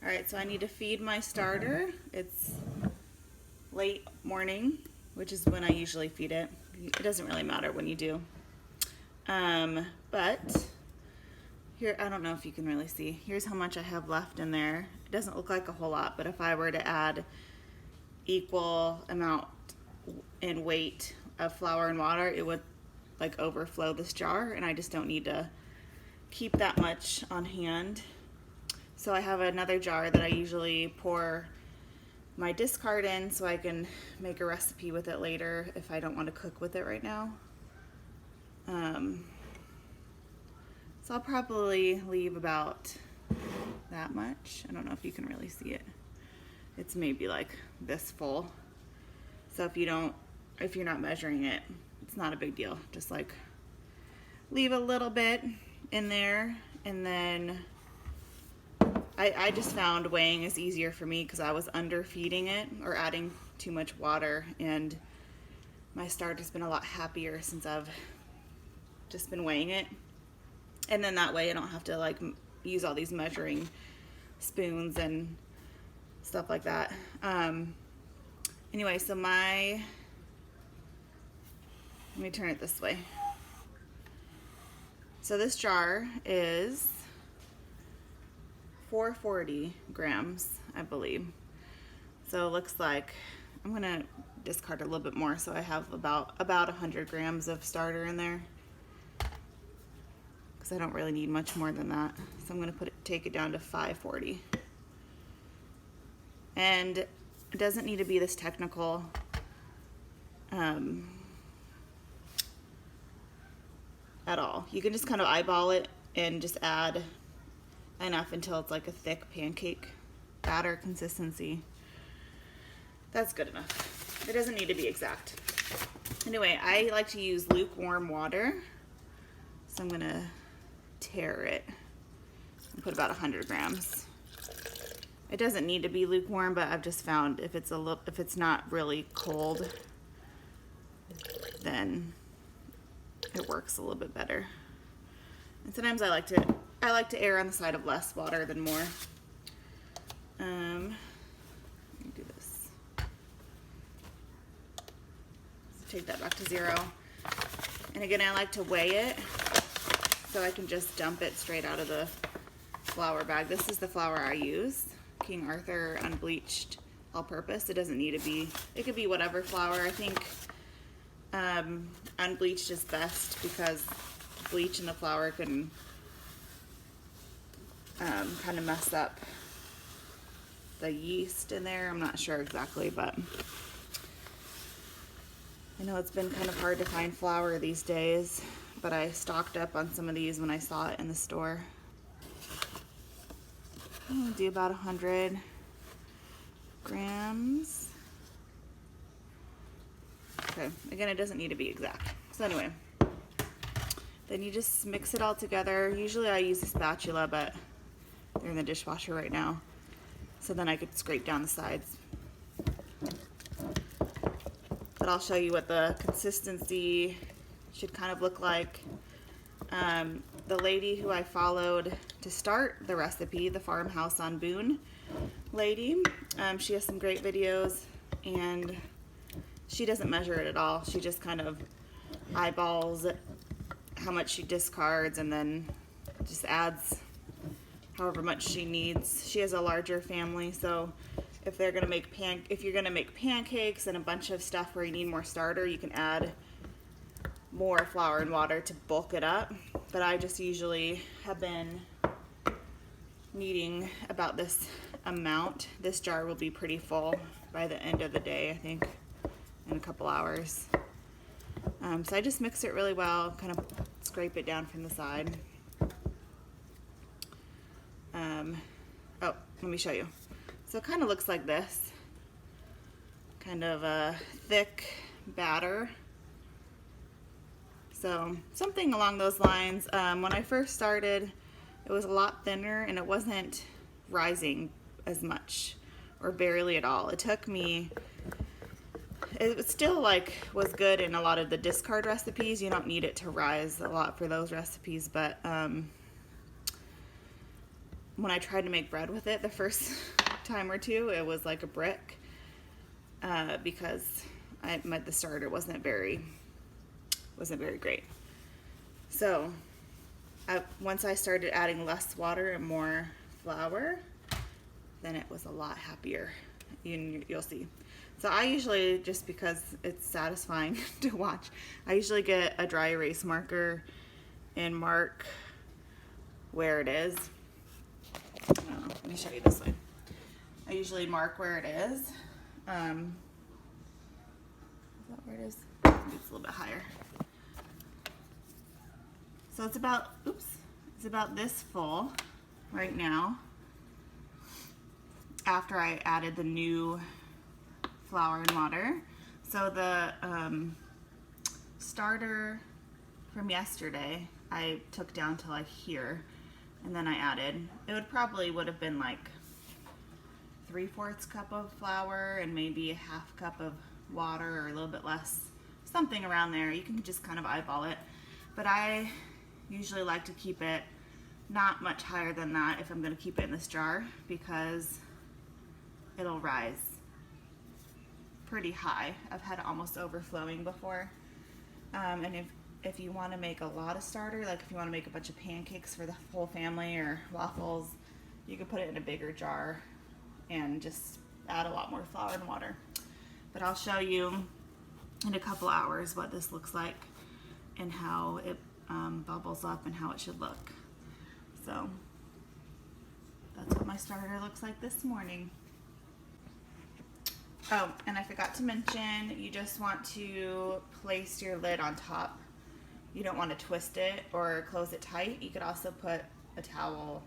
All right, so I need to feed my starter. It's late morning, which is when I usually feed it. It doesn't really matter when you do. But here, I don't know if you can really see. Here's how much I have left in there. It doesn't look like a whole lot, but if I were to add equal amount in weight of flour and water, it would like overflow this jar, and I just don't need to keep that much on hand. So I have another jar that I usually pour my discard in so I can make a recipe with it later if I don't want to cook with it right now. So I'll probably leave about that much. I don't know if you can really see it. It's maybe like this full. So if you're not measuring it, it's not a big deal. Just like leave a little bit in there, and then I just found weighing is easier for me because I was underfeeding it or adding too much water, and my starter's been a lot happier since I've just been weighing it. And then that way I don't have to like use all these measuring spoons and stuff like that. Anyway, so let me turn it this way. So this jar is 440 grams, I believe. So it looks like I'm gonna discard a little bit more, so I have about 100 grams of starter in there, because I don't really need much more than that. So I'm gonna take it down to 540. And it doesn't need to be this technical. At all. You can just kind of eyeball it and just add enough until it's like a thick pancake batter consistency. That's good enough. It doesn't need to be exact. Anyway, I like to use lukewarm water, so I'm gonna tare it and put about 100 grams. It doesn't need to be lukewarm, but I've just found if it's not really cold, then it works a little bit better. And sometimes I like to err on the side of less water than more. Let me do this. So take that back to 0. And again, I like to weigh it so I can just dump it straight out of the flour bag. This is the flour I use, King Arthur unbleached all-purpose. It doesn't need to be, it could be whatever flour. I think unbleached is best because bleach in the flour can kind of mess up the yeast in there. I'm not sure exactly, but I know it's been kind of hard to find flour these days, but I stocked up on some of these when I saw it in the store. I'm gonna do about 100 grams. Okay, again, it doesn't need to be exact. So anyway, then you just mix it all together. Usually I use a spatula, but they're in the dishwasher right now. So then I could scrape down the sides. But I'll show you what the consistency should kind of look like. The lady who I followed to start the recipe, the Farmhouse on Boone lady, she has some great videos, and she doesn't measure it at all. She just kind of eyeballs how much she discards and then just adds however much she needs. She has a larger family, so if you're gonna make pancakes and a bunch of stuff where you need more starter, you can add more flour and water to bulk it up. But I just usually have been needing about this amount. This jar will be pretty full by the end of the day, I think, in a couple hours. So I just mix it really well, kind of scrape it down from the side. Oh, let me show you. So it kind of looks like this, kind of a thick batter. So something along those lines. When I first started, it was a lot thinner and it wasn't rising as much or barely at all. It took me, it still was good in a lot of the discard recipes. You don't need it to rise a lot for those recipes, but when I tried to make bread with it the first time or two, it was like a brick because the starter wasn't very great. So once I started adding less water and more flour, then it was a lot happier. You'll see. So I usually, just because it's satisfying to watch, I usually get a dry erase marker and mark where it is. Let me show you this way. I usually mark where it is. Is that where it is? Maybe it's a little bit higher. So it's about, it's about this full right now, after I added the new flour and water. So the starter from yesterday, I took down to like here, and then I added, it would have been like 3/4 cup of flour and maybe a 1/2 cup of water, or a little bit less, something around there. You can just kind of eyeball it. But I usually like to keep it not much higher than that if I'm going to keep it in this jar, because it'll rise pretty high. I've had it almost overflowing before. And if you want to make a lot of starter, like if you want to make a bunch of pancakes for the whole family or waffles, you can put it in a bigger jar and just add a lot more flour and water. But I'll show you in a couple hours what this looks like and how it bubbles up and how it should look. So that's what my starter looks like this morning. Oh, and I forgot to mention, you just want to place your lid on top. You don't want to twist it or close it tight. You could also put a towel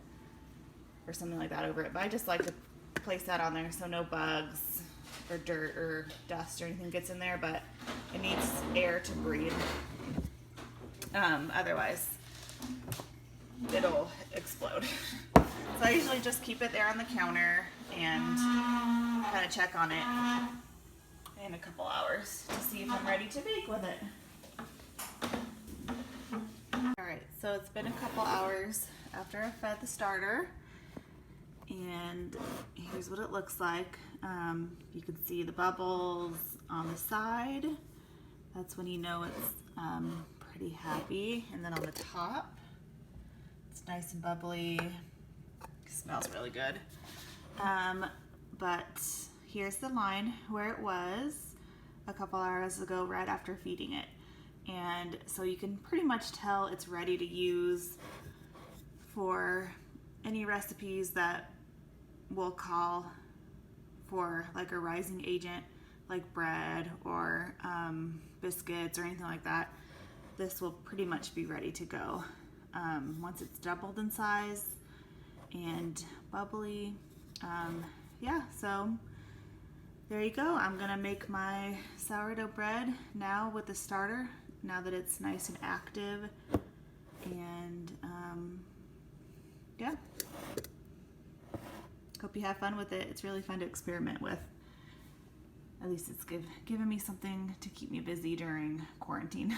or something like that over it, but I just like to place that on there so no bugs or dirt or dust or anything gets in there, but it needs air to breathe. Otherwise it'll explode. So I usually just keep it there on the counter and kind of check on it in a couple hours to see if I'm ready to bake with it. Alright, so it's been a couple hours after I fed the starter, and here's what it looks like. You can see the bubbles on the side. That's when you know it's pretty happy. And then on the top, it's nice and bubbly. Smells really good. But here's the line where it was a couple hours ago, right after feeding it. And so you can pretty much tell it's ready to use for any recipes that will call for like a rising agent, like bread or biscuits or anything like that. This will pretty much be ready to go once it's doubled in size and bubbly. Yeah, so there you go. I'm gonna make my sourdough bread now with the starter, now that it's nice and active. And yeah, hope you have fun with it. It's really fun to experiment with. At least it's given me something to keep me busy during quarantine.